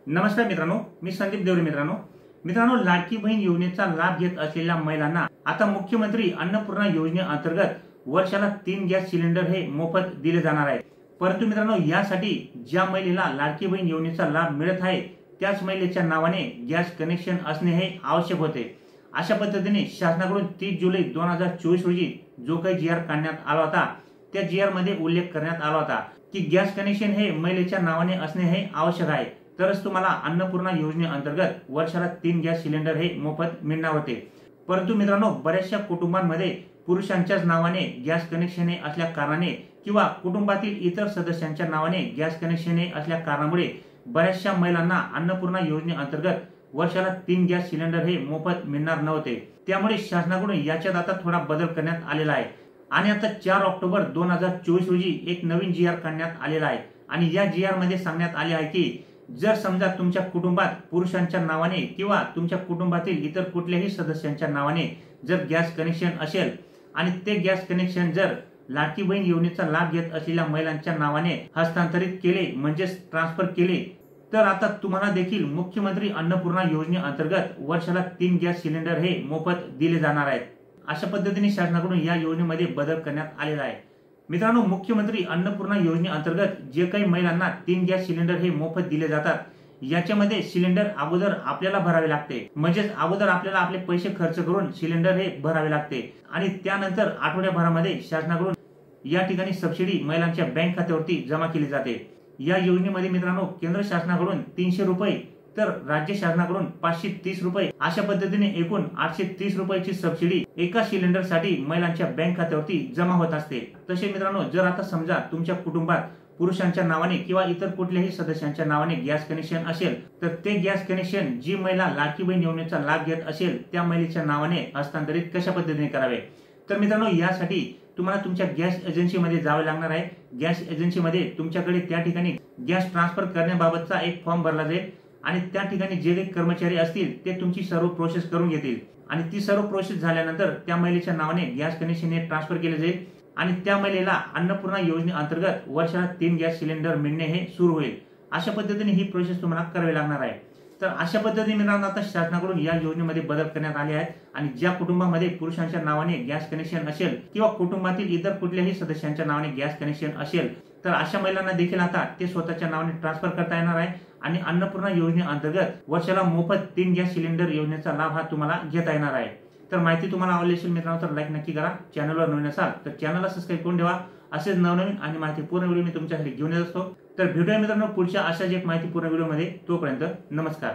नमस्कार मित्रांनो, मी संदीप देवरे. मित्रांनो, लाडकी बहीण योजनेचा लाभ घेत असलेल्या महिलांना आता मुख्यमंत्री अन्नपूर्णा योजनेअंतर्गत वर्षाला 3 गॅस सिलेंडर हे मोफत दिले जाणार आहेत. परंतु मित्रांनो, यासाठी ज्या महिलेला लाडकी बहीण योजनेचा लाभ मिळत आहे त्याच महिलेच्या नावाने गॅस कनेक्शन असणे हे आवश्यक होते. अशा पद्धतीने शासनाकडून 30 जुलै 2024 रोजी जो काही GR काढण्यात आला होता त्या GR मध्ये उल्लेख करण्यात आला होता की गॅस कनेक्शन हे महिलेच्या नावाने असणे हे आवश्यक आहे, तरच तुम्हाला अन्नपूर्णा योजनेअंतर्गत वर्षाला 3 गॅस सिलेंडर हे मोफत मिळणार होते. परंतु मित्रांनो, बऱ्याचशा कुटुंबांमध्ये पुरुषांच्याच नावाने गॅस कनेक्शन असल्या कारणाने किंवा कुटुंबातील इतर सदस्यांच्या नावाने गॅस कनेक्शन असल्या कारणामुळे बऱ्याचशा महिलांना अन्नपूर्णा योजनेअंतर्गत वर्षाला 3 गॅस सिलेंडर हे मोफत मिळणार नव्हते. त्यामुळे शासनाकडून याच्यात आता थोडा बदल करण्यात आलेला आहे आणि आता 4 ऑक्टोबर 2024 रोजी एक नवीन GR काढण्यात आलेला आहे. आणि या GR मध्ये सांगण्यात आले आहे की जर समजा तुमच्या कुटुंबात पुरुषांच्या नावाने किंवा तुमच्या कुटुंबातील इतर कुठल्याही सदस्यांच्या नावाने जर गॅस कनेक्शन असेल आणि ते गॅस कनेक्शन जर लाडकी बहीण योजनेचा लाभ घेत असलेल्या महिलांच्या नावाने हस्तांतरित केले म्हणजेच ट्रान्सफर केले, तर आता तुम्हाला देखील मुख्यमंत्री अन्नपूर्णा योजनेअंतर्गत वर्षाला 3 गॅस सिलेंडर हे मोफत दिले जाणार आहेत. अशा पद्धतीने शासनाकडून या योजनेमध्ये बदल करण्यात आलेला आहे. मित्रांनो, मुख्यमंत्री अन्नपूर्णा योजनेअंतर्गत जे काही महिलांना 3 गॅस सिलेंडर हे मोफत दिले जातात याच्यामध्ये सिलेंडर अगोदर आपल्याला भरावे लागते. म्हणजेच अगोदर आपल्याला आपले पैसे खर्च करून सिलेंडर हे भरावे लागते आणि त्यानंतर आठवड्याभरामध्ये शासनाकडून या ठिकाणी सबसिडी महिलांच्या बँक खात्यावरती जमा केली जाते. या योजनेमध्ये मित्रांनो, केंद्र शासनाकडून 300 रुपये तर राज्य शासनाकडून 530 रुपये अशा पद्धतीने एकूण 830 रुपयाची सबसिडी एका सिलेंडर साठी महिलांच्या बँक खात्यावरती जमा होत असते. तसे मित्रांनो, जर आता समजा तुमच्या कुटुंबात पुरुषांच्या नावाने किंवा इतर कुठल्याही सदस्यांच्या नावाने गॅस कनेक्शन असेल तर ते गॅस कनेक्शन जी महिला लाडकी बहीण योजनेचा लाभ घेत असेल त्या महिलेच्या नावाने हस्तांतरित कशा पद्धतीने करावे, तर मित्रांनो, यासाठी तुम्हाला तुमच्या गॅस एजन्सीमध्ये जावे लागणार आहे. गॅस एजन्सीमध्ये तुमच्याकडे त्या ठिकाणी गॅस ट्रान्सफर करण्याबाबतचा एक फॉर्म भरला जाईल आणि त्या ठिकाणी जे काही कर्मचारी असतील ते तुमची सर्व प्रोसेस करून घेतील आणि ती सर्व प्रोसेस झाल्यानंतर त्या महिलेच्या नावाने गॅस कनेक्शन हे ट्रान्सफर केले जाईल आणि त्या महिलेला अन्नपूर्णा योजनेअंतर्गत वर्षाला 3 गॅस सिलेंडर मिळणे हे सुरू होईल. अशा पद्धतीने ही प्रोसेस तुम्हाला करावी लागणार आहे. तर अशा पद्धतीने मित्रांनो, आता शासनाकडून या योजनेमध्ये बदल करण्यात आले आहेत आणि ज्या कुटुंबामध्ये पुरुषांच्या नावाने गॅस कनेक्शन असेल किंवा कुटुंबातील इतर कुठल्याही सदस्यांच्या नावाने गॅस कनेक्शन असेल तर अशा महिलांना देखील आता ते स्वतःच्या नावाने ट्रान्सफर करता येणार आहे आणि अन्नपूर्णा योजनेअंतर्गत वर्षाला मोफत 3 गॅस सिलेंडर योजनेचा लाभ हा तुम्हाला घेता येणार आहे. तर माहिती तुम्हाला आवडली असेल मित्रांनो तर लाईक नक्की करा. चॅनलवर नवीन असाल तर चॅनलला सबस्क्राईब करून ठेवा. असेच नवनवीन आणि माहितीपूर्ण व्हिडिओ मी तुमच्यासाठी घेऊन येत असतो. तर भेटूया मित्रांनो पुढच्या अशाच एक माहितीपूर्ण व्हिडिओमध्ये. तोपर्यंत नमस्कार.